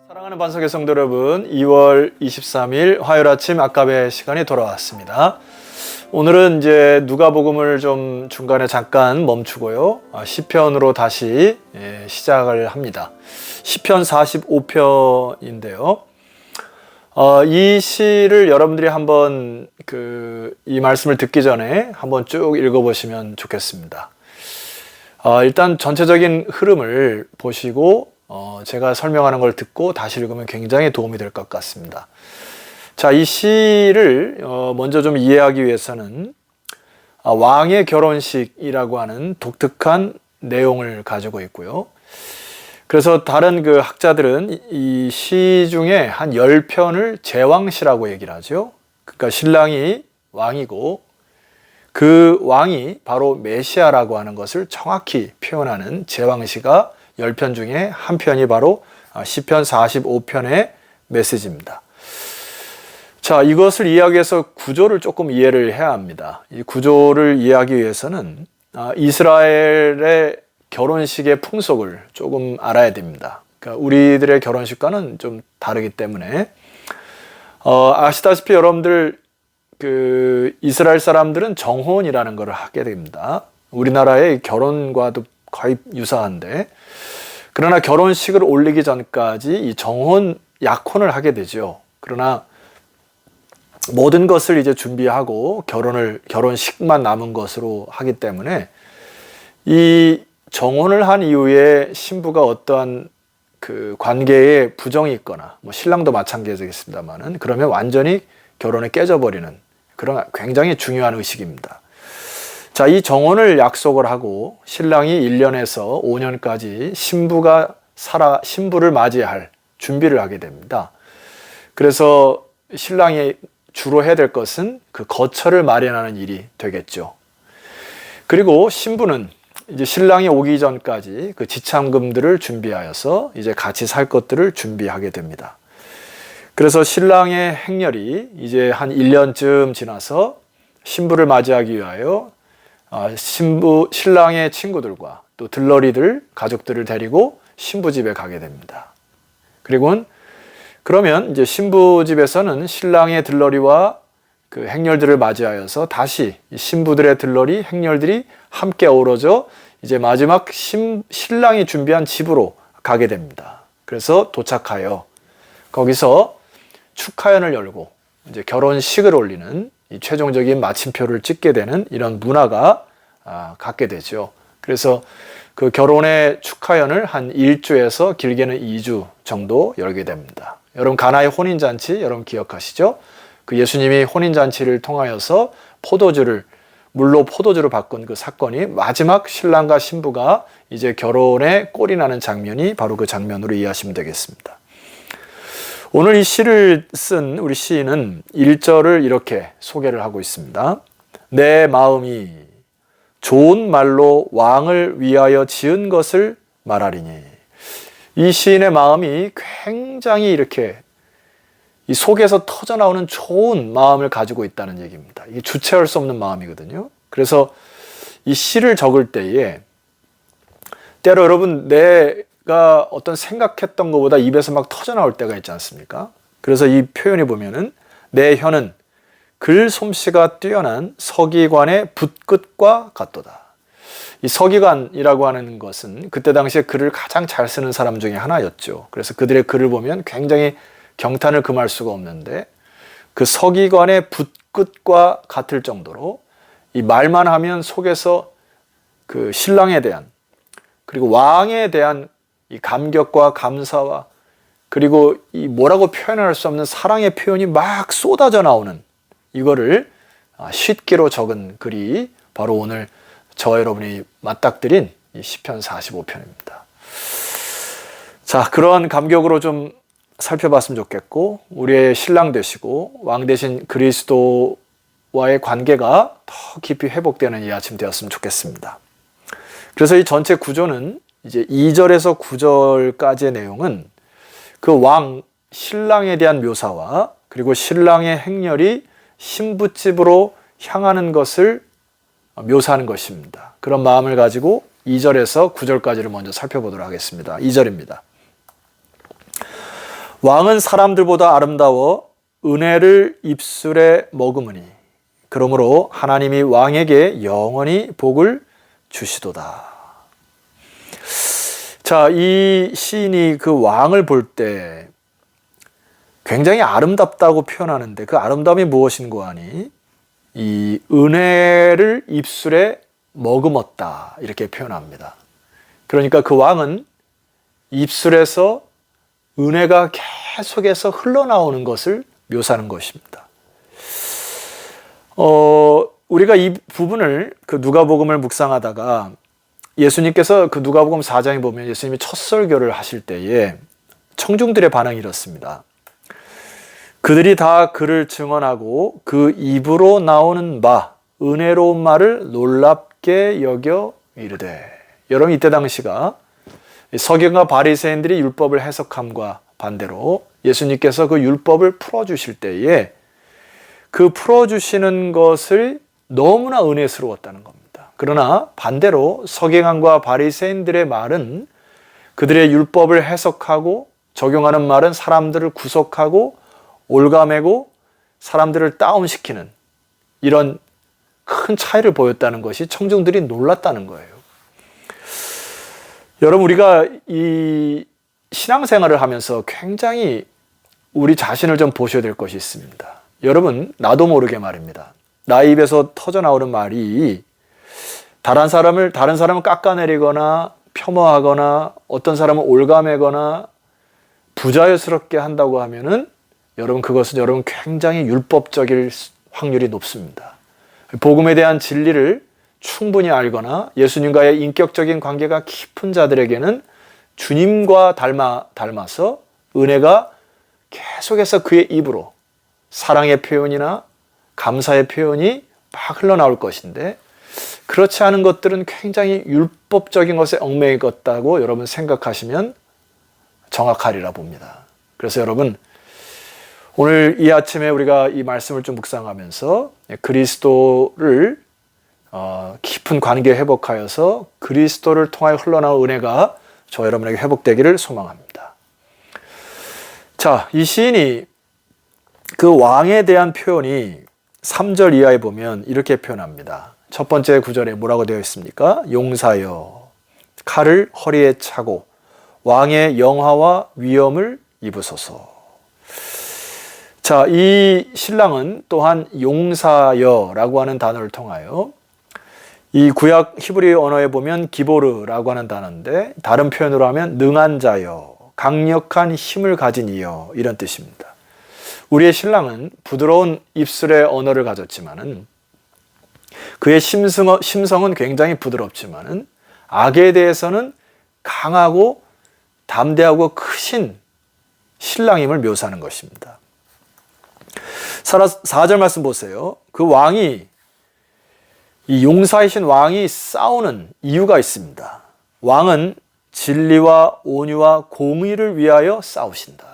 사랑하는 반석의 성도 여러분, 2월 23일 화요일 아침 아까베 시간이 돌아왔습니다. 오늘은 이제 누가복음을 좀 중간에 잠깐 멈추고요. 시편으로 다시 시작을 합니다. 시편 45편인데요. 이 시를 여러분들이 한번 이 말씀을 듣기 전에 한번 쭉 읽어보시면 좋겠습니다. 일단 전체적인 흐름을 보시고 제가 설명하는 걸 듣고 다시 읽으면 굉장히 도움이 될 것 같습니다. 자, 이 시를 먼저 좀 이해하기 위해서는 왕의 결혼식이라고 하는 독특한 내용을 가지고 있고요. 그래서 다른 학자들은 이 시 중에 한 10편을 제왕시라고 얘기를 하죠. 그러니까 신랑이 왕이고 그 왕이 바로 메시아라고 하는 것을 정확히 표현하는 제왕시가 10편 중에 한 편이 바로 시편 45편의 메시지입니다. 자, 이것을 이해하기 위해서 구조를 조금 이해를 해야 합니다. 이 구조를 이해하기 위해서는 이스라엘의 결혼식의 풍속을 조금 알아야 됩니다. 그러니까 우리들의 결혼식과는 좀 다르기 때문에 아시다시피 여러분들 이스라엘 사람들은 정혼이라는 것을 하게 됩니다. 우리나라의 결혼과도 거의 유사한데, 그러나 결혼식을 올리기 전까지 이 정혼, 약혼을 하게 되죠. 그러나 모든 것을 이제 준비하고 결혼식만 남은 것으로 하기 때문에 이 정혼을 한 이후에 신부가 어떠한 관계에 부정이 있거나, 신랑도 마찬가지겠습니다만은, 그러면 완전히 결혼이 깨져버리는 그런 굉장히 중요한 의식입니다. 자, 이 정혼을 약속을 하고 신랑이 1년에서 5년까지 신부를 맞이할 준비를 하게 됩니다. 그래서 신랑이 주로 해야 될 것은 그 거처를 마련하는 일이 되겠죠. 그리고 신부는 이제 신랑이 오기 전까지 그 지참금들을 준비하여서 이제 같이 살 것들을 준비하게 됩니다. 그래서 신랑의 행렬이 이제 한 1년쯤 지나서 신부를 맞이하기 위하여 신랑의 친구들과 또 들러리들, 가족들을 데리고 신부 집에 가게 됩니다. 그러면 이제 신부 집에서는 신랑의 들러리와 그 행렬들을 맞이하여서 다시 신부들의 들러리, 행렬들이 함께 어우러져 이제 마지막 신랑이 준비한 집으로 가게 됩니다. 그래서 도착하여 거기서 축하연을 열고 이제 결혼식을 올리는 이 최종적인 마침표를 찍게 되는 이런 문화가 갖게 되죠. 그래서 그 결혼의 축하연을 한 1주에서 길게는 2주 정도 열게 됩니다. 여러분, 가나의 혼인잔치 여러분 기억하시죠? 그 예수님이 혼인잔치를 통하여서 물로 포도주를 바꾼 그 사건이 마지막 신랑과 신부가 이제 결혼에 꼴이 나는 장면이 바로 그 장면으로 이해하시면 되겠습니다. 오늘 이 시를 쓴 우리 시인은 1절을 이렇게 소개를 하고 있습니다. 내 마음이 좋은 말로 왕을 위하여 지은 것을 말하리니. 이 시인의 마음이 굉장히 이렇게 이 속에서 터져나오는 좋은 마음을 가지고 있다는 얘기입니다. 이게 주체할 수 없는 마음이거든요. 그래서 이 시를 적을 때에 때로 여러분 내가 어떤 생각했던 것보다 입에서 막 터져나올 때가 있지 않습니까? 그래서 이 표현이 보면은 내 혀는 글 솜씨가 뛰어난 서기관의 붓끝과 같도다. 이 서기관이라고 하는 것은 그때 당시에 글을 가장 잘 쓰는 사람 중에 하나였죠. 그래서 그들의 글을 보면 굉장히 경탄을 금할 수가 없는데 그 서기관의 붓끝과 같을 정도로 이 말만 하면 속에서 그 신랑에 대한 그리고 왕에 대한 이 감격과 감사와 그리고 이 뭐라고 표현할 수 없는 사랑의 표현이 막 쏟아져 나오는 이거를 쉽기로 적은 글이 바로 오늘 저와 여러분이 맞닥뜨린 이 시편 45편입니다. 자, 그런 감격으로 좀 살펴봤으면 좋겠고, 우리의 신랑 되시고 왕 되신 그리스도와의 관계가 더 깊이 회복되는 이 아침 되었으면 좋겠습니다. 그래서 이 전체 구조는 이제 2절에서 9절까지의 내용은 그 신랑에 대한 묘사와 그리고 신랑의 행렬이 신부집으로 향하는 것을 묘사하는 것입니다. 그런 마음을 가지고 2절에서 9절까지를 먼저 살펴보도록 하겠습니다. 2절입니다. 왕은 사람들보다 아름다워 은혜를 입술에 머금으니 그러므로 하나님이 왕에게 영원히 복을 주시도다. 자, 이 시인이 그 왕을 볼 때 굉장히 아름답다고 표현하는데 그 아름다움이 무엇인고 하니 이 은혜를 입술에 머금었다 이렇게 표현합니다. 그러니까 그 왕은 입술에서 은혜가 계속해서 흘러나오는 것을 묘사하는 것입니다. 우리가 이 부분을 그 누가복음을 묵상하다가 예수님께서 그 누가복음 4장에 보면 예수님이 첫 설교를 하실 때에 청중들의 반응이 이렇습니다. 그들이 다 그를 증언하고 그 입으로 나오는 바 은혜로운 말을 놀랍게 여겨 이르되. 여러분 이때 당시가 서기관과 바리새인들이 율법을 해석함과 반대로 예수님께서 그 율법을 풀어주실 때에 그 풀어주시는 것을 너무나 은혜스러웠다는 겁니다. 그러나 반대로 서기관과 바리새인들의 말은 그들의 율법을 해석하고 적용하는 말은 사람들을 구속하고 올가매고 사람들을 다운시키는 이런 큰 차이를 보였다는 것이 청중들이 놀랐다는 거예요. 여러분 우리가 이 신앙생활을 하면서 굉장히 우리 자신을 좀 보셔야 될 것이 있습니다. 여러분 나도 모르게 말입니다. 나의 입에서 터져나오는 말이 다른 사람을 깎아내리거나 폄하하거나 어떤 사람을 올가매거나 부자연스럽게 한다고 하면은 여러분 그것은 여러분 굉장히 율법적일 확률이 높습니다. 복음에 대한 진리를 충분히 알거나 예수님과의 인격적인 관계가 깊은 자들에게는 주님과 닮아서 은혜가 계속해서 그의 입으로 사랑의 표현이나 감사의 표현이 막 흘러나올 것인데 그렇지 않은 것들은 굉장히 율법적인 것에 얽매이겠다고 여러분 생각하시면 정확하리라 봅니다. 그래서 여러분 오늘 이 아침에 우리가 이 말씀을 좀 묵상하면서 그리스도를 깊은 관계 회복하여서 그리스도를 통하여 흘러나온 은혜가 저 여러분에게 회복되기를 소망합니다. 자, 이 시인이 그 왕에 대한 표현이 3절 이하에 보면 이렇게 표현합니다. 첫 번째 구절에 뭐라고 되어 있습니까? 용사여 칼을 허리에 차고 왕의 영화와 위엄을 입으소서. 자, 이 신랑은 또한 용사여라고 하는 단어를 통하여 이 구약 히브리 언어에 보면 기보르라고 하는 단어인데 다른 표현으로 하면 능한 자여, 강력한 힘을 가진 이여 이런 뜻입니다. 우리의 신랑은 부드러운 입술의 언어를 가졌지만은 그의 심성은 굉장히 부드럽지만은 악에 대해서는 강하고 담대하고 크신 신랑임을 묘사하는 것입니다. 4절 말씀 보세요. 그 왕이 이 용사이신 왕이 싸우는 이유가 있습니다. 왕은 진리와 온유와 공의를 위하여 싸우신다.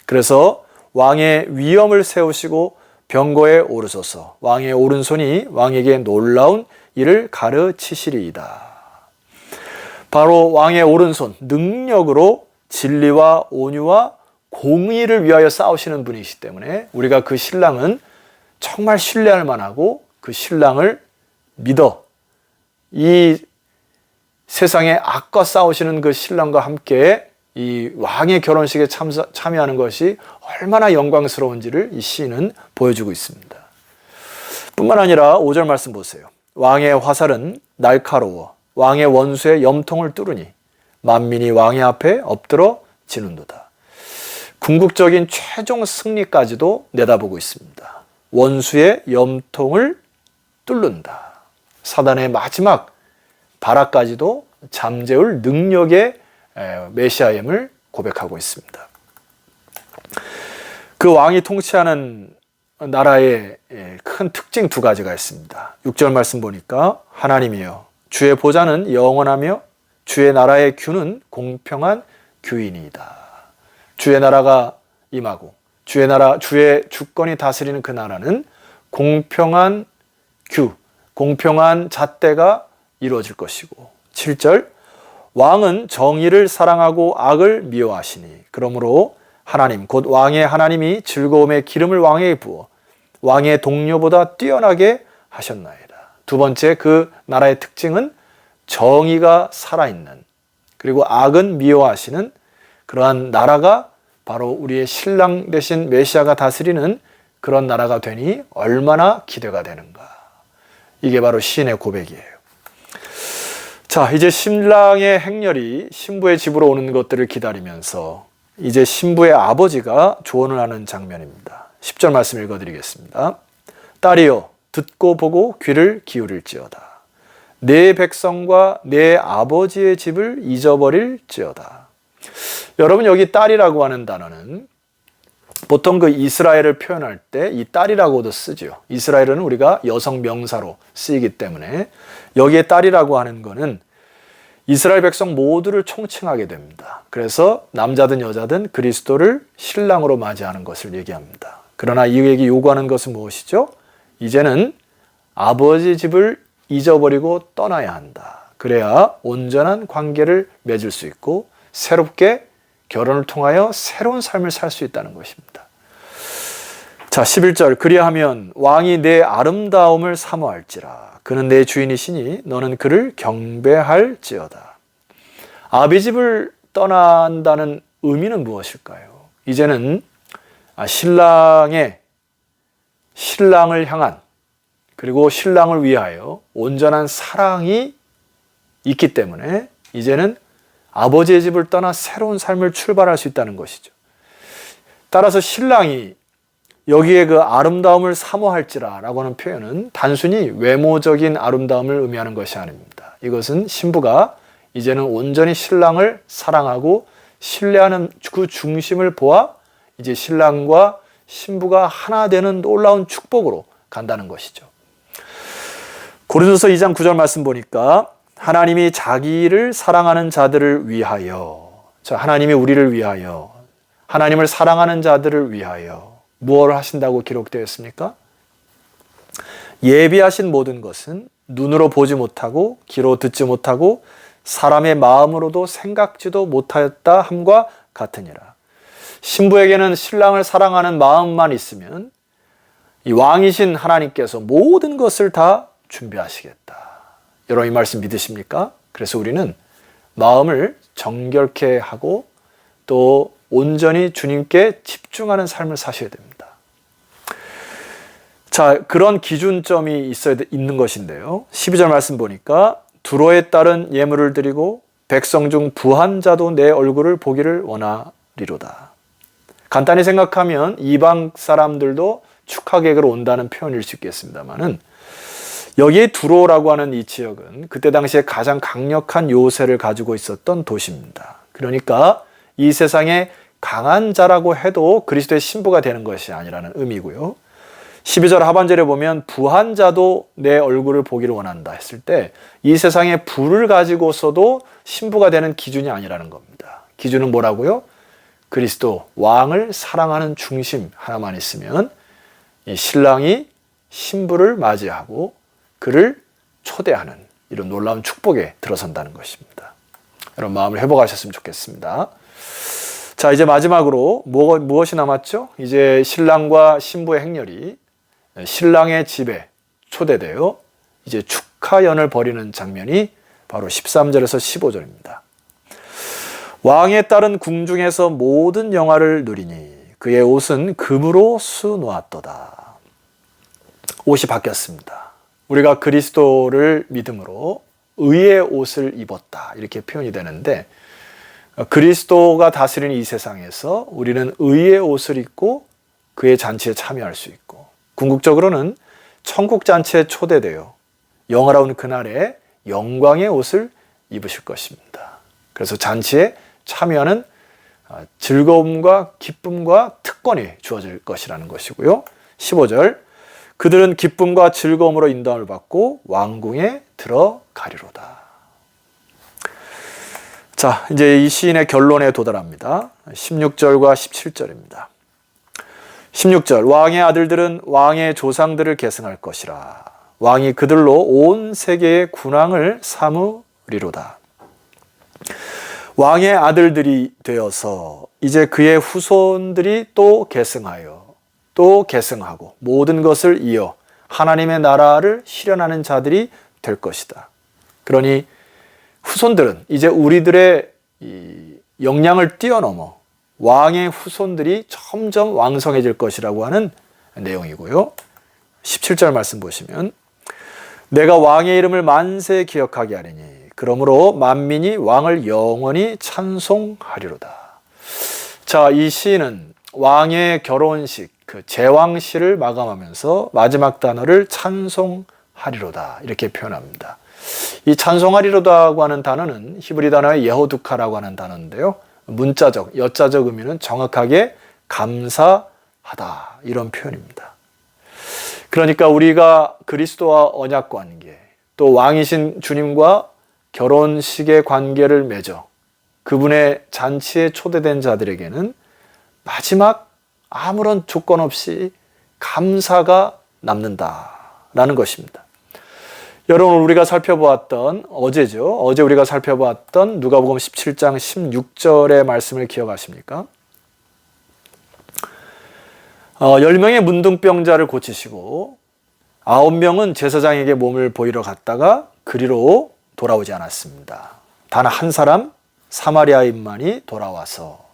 그래서 왕의 위엄을 세우시고 병거에 오르소서. 왕의 오른손이 왕에게 놀라운 일을 가르치시리이다. 바로 왕의 오른손 능력으로 진리와 온유와 공의를 위하여 싸우시는 분이시기 때문에 우리가 그 신랑은 정말 신뢰할 만하고 그 신랑을 믿어 이 세상의 악과 싸우시는 그 신랑과 함께 이 왕의 결혼식에 참여하는 것이 얼마나 영광스러운지를 이 시인은 보여주고 있습니다. 뿐만 아니라 5절 말씀 보세요. 왕의 화살은 날카로워 왕의 원수의 염통을 뚫으니 만민이 왕의 앞에 엎드러 지는도다. 궁극적인 최종 승리까지도 내다보고 있습니다. 원수의 염통을 뚫는다. 사단의 마지막 발악까지도 잠재울 능력의 메시아임을 고백하고 있습니다. 그 왕이 통치하는 나라의 큰 특징 2가지가 있습니다. 6절 말씀 보니까 하나님이여 주의 보좌는 영원하며 주의 나라의 규는 공평한 규이니이다. 주의 나라가 임하고 주의 주권이 다스리는 그 나라는 공평한 규, 공평한 잣대가 이루어질 것이고 7절 왕은 정의를 사랑하고 악을 미워하시니 그러므로 하나님 곧 왕의 하나님이 즐거움의 기름을 왕에게 부어 왕의 동료보다 뛰어나게 하셨나이다. 두 번째, 그 나라의 특징은 정의가 살아있는, 그리고 악은 미워하시는 그러한 나라가 바로 우리의 신랑 되신 메시아가 다스리는 그런 나라가 되니 얼마나 기대가 되는가. 이게 바로 시인의 고백이에요. 자, 이제 신랑의 행렬이 신부의 집으로 오는 것들을 기다리면서 이제 신부의 아버지가 조언을 하는 장면입니다. 10절 말씀 읽어드리겠습니다. 딸이여, 듣고 보고 귀를 기울일지어다. 내 백성과 내 아버지의 집을 잊어버릴지어다. 여러분, 여기 딸이라고 하는 단어는 보통 그 이스라엘을 표현할 때 이 딸이라고도 쓰죠. 이스라엘은 우리가 여성 명사로 쓰이기 때문에 여기에 딸이라고 하는 것은 이스라엘 백성 모두를 총칭하게 됩니다. 그래서 남자든 여자든 그리스도를 신랑으로 맞이하는 것을 얘기합니다. 그러나 이에게 요구하는 것은 무엇이죠? 이제는 아버지 집을 잊어버리고 떠나야 한다. 그래야 온전한 관계를 맺을 수 있고 새롭게 결혼을 통하여 새로운 삶을 살 수 있다는 것입니다. 자, 11절. 그리하면 왕이 내 아름다움을 사모할지라. 그는 내 주인이시니 너는 그를 경배할지어다. 아비 집을 떠난다는 의미는 무엇일까요? 이제는 신랑을 향한, 그리고 신랑을 위하여 온전한 사랑이 있기 때문에 이제는 아버지의 집을 떠나 새로운 삶을 출발할 수 있다는 것이죠. 따라서 신랑이 여기에 그 아름다움을 사모할지라 라고 하는 표현은 단순히 외모적인 아름다움을 의미하는 것이 아닙니다. 이것은 신부가 이제는 온전히 신랑을 사랑하고 신뢰하는 그 중심을 보아 이제 신랑과 신부가 하나 되는 놀라운 축복으로 간다는 것이죠. 고린도서 2장 9절 말씀 보니까 하나님이 자기를 사랑하는 자들을 위하여, 자, 하나님이 우리를 위하여, 하나님을 사랑하는 자들을 위하여 무엇을 하신다고 기록되어 있습니까? 예비하신 모든 것은 눈으로 보지 못하고 귀로 듣지 못하고 사람의 마음으로도 생각지도 못하였다 함과 같으니라. 신부에게는 신랑을 사랑하는 마음만 있으면 이 왕이신 하나님께서 모든 것을 다 준비하시겠다. 여러분, 이 말씀 믿으십니까? 그래서 우리는 마음을 정결케 하고 또 온전히 주님께 집중하는 삶을 사셔야 됩니다. 자, 그런 기준점이 있는 것인데요. 12절 말씀 보니까 두로에 따른 예물을 드리고 백성 중 부한 자도 내 얼굴을 보기를 원하리로다. 간단히 생각하면 이방 사람들도 축하객으로 온다는 표현일 수 있겠습니다만은 여기에 두로라고 하는 이 지역은 그때 당시에 가장 강력한 요새를 가지고 있었던 도시입니다. 그러니까 이 세상에 강한 자라고 해도 그리스도의 신부가 되는 것이 아니라는 의미고요. 12절 하반절에 보면 부한 자도 내 얼굴을 보기를 원한다 했을 때 이 세상에 부를 가지고서도 신부가 되는 기준이 아니라는 겁니다. 기준은 뭐라고요? 그리스도 왕을 사랑하는 중심 하나만 있으면 이 신랑이 신부를 맞이하고 그를 초대하는 이런 놀라운 축복에 들어선다는 것입니다. 여러분, 마음을 회복하셨으면 좋겠습니다. 자, 이제 마지막으로 무엇이 남았죠? 이제 신랑과 신부의 행렬이 신랑의 집에 초대되어 이제 축하연을 벌이는 장면이 바로 13절에서 15절입니다. 왕의 딸은 궁중에서 모든 영화를 누리니 그의 옷은 금으로 수놓았도다. 옷이 바뀌었습니다. 우리가 그리스도를 믿음으로 의의 옷을 입었다 이렇게 표현이 되는데 그리스도가 다스리는 이 세상에서 우리는 의의 옷을 입고 그의 잔치에 참여할 수 있고 궁극적으로는 천국 잔치에 초대되어 영화로운 그날에 영광의 옷을 입으실 것입니다. 그래서 잔치에 참여하는 즐거움과 기쁨과 특권이 주어질 것이라는 것이고요. 15절 그들은 기쁨과 즐거움으로 인도함을 받고 왕궁에 들어가리로다. 자, 이제 이 시인의 결론에 도달합니다. 16절과 17절입니다. 16절 왕의 아들들은 왕의 조상들을 계승할 것이라. 왕이 그들로 온 세계의 군왕을 삼으리로다. 왕의 아들들이 되어서 이제 그의 후손들이 또 계승하여 또 계승하고 모든 것을 이어 하나님의 나라를 실현하는 자들이 될 것이다. 그러니 후손들은 이제 우리들의 이 역량을 뛰어넘어 왕의 후손들이 점점 왕성해질 것이라고 하는 내용이고요. 17절 말씀 보시면 내가 왕의 이름을 만세 기억하게 하리니 그러므로 만민이 왕을 영원히 찬송하리로다. 자, 이 시는 왕의 결혼식, 그 제왕시를 마감하면서 마지막 단어를 찬송하리로다 이렇게 표현합니다. 이 찬송하리로다고 하는 단어는 히브리 단어의 예호두카라고 하는 단어인데요. 문자적, 여자적 의미는 정확하게 감사하다 이런 표현입니다. 그러니까 우리가 그리스도와 언약 관계, 또 왕이신 주님과 결혼식의 관계를 맺어 그분의 잔치에 초대된 자들에게는 마지막 아무런 조건 없이 감사가 남는다라는 것입니다. 여러분, 우리가 살펴보았던 어제 우리가 살펴보았던 누가복음 17장 16절의 말씀을 기억하십니까? 10명의 문둥병자를 고치시고 9명은 제사장에게 몸을 보이러 갔다가 그리로 돌아오지 않았습니다. 단 한 사람 사마리아인만이 돌아와서,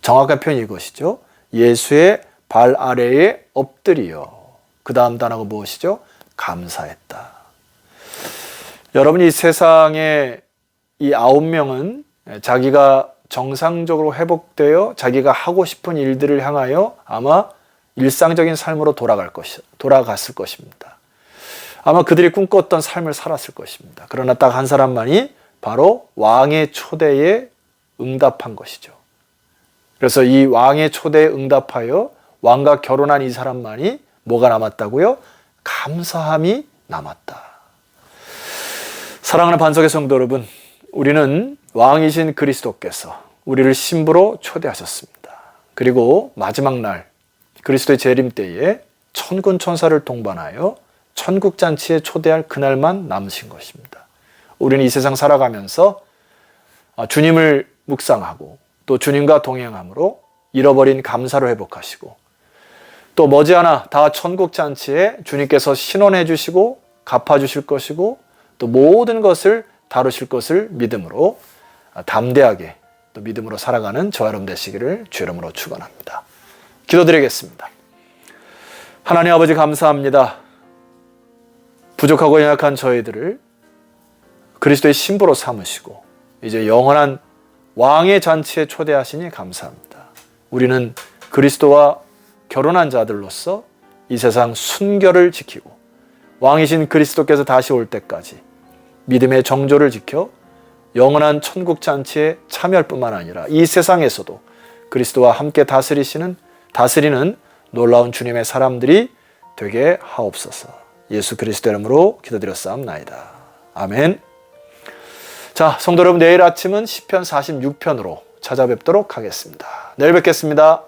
정확한 표현이 이것이죠. 예수의 발 아래에 엎드리어 그 다음 단어가 무엇이죠? 감사했다. 여러분, 이 세상에 이 9명은 자기가 정상적으로 회복되어 자기가 하고 싶은 일들을 향하여 아마 일상적인 삶으로 돌아갔을 것입니다. 아마 그들이 꿈꿨던 삶을 살았을 것입니다. 그러나 딱 한 사람만이 바로 왕의 초대에 응답한 것이죠. 그래서 이 왕의 초대에 응답하여 왕과 결혼한 이 사람만이 뭐가 남았다고요? 감사함이 남았다. 사랑하는 반석의 성도 여러분, 우리는 왕이신 그리스도께서 우리를 신부로 초대하셨습니다. 그리고 마지막 날 그리스도의 재림 때에 천군 천사를 동반하여 천국 잔치에 초대할 그날만 남으신 것입니다. 우리는 이 세상 살아가면서 주님을 묵상하고 또 주님과 동행함으로 잃어버린 감사를 회복하시고 또 머지않아 다 천국 잔치에 주님께서 신원해 주시고 갚아 주실 것이고 또 모든 것을 다루실 것을 믿음으로 담대하게 또 믿음으로 살아가는 저와 여러분 되시기를 주 이름으로 축원합니다. 기도드리겠습니다. 하나님 아버지, 감사합니다. 부족하고 연약한 저희들을 그리스도의 신부로 삼으시고 이제 영원한 왕의 잔치에 초대하시니 감사합니다. 우리는 그리스도와 결혼한 자들로서 이 세상 순결을 지키고 왕이신 그리스도께서 다시 올 때까지 믿음의 정조를 지켜 영원한 천국 잔치에 참여할 뿐만 아니라 이 세상에서도 그리스도와 함께 다스리는 놀라운 주님의 사람들이 되게 하옵소서. 예수 그리스도 이름으로 기도드렸사옵나이다. 아멘. 자, 성도 여러분, 내일 아침은 시편 46편으로 찾아뵙도록 하겠습니다. 내일 뵙겠습니다.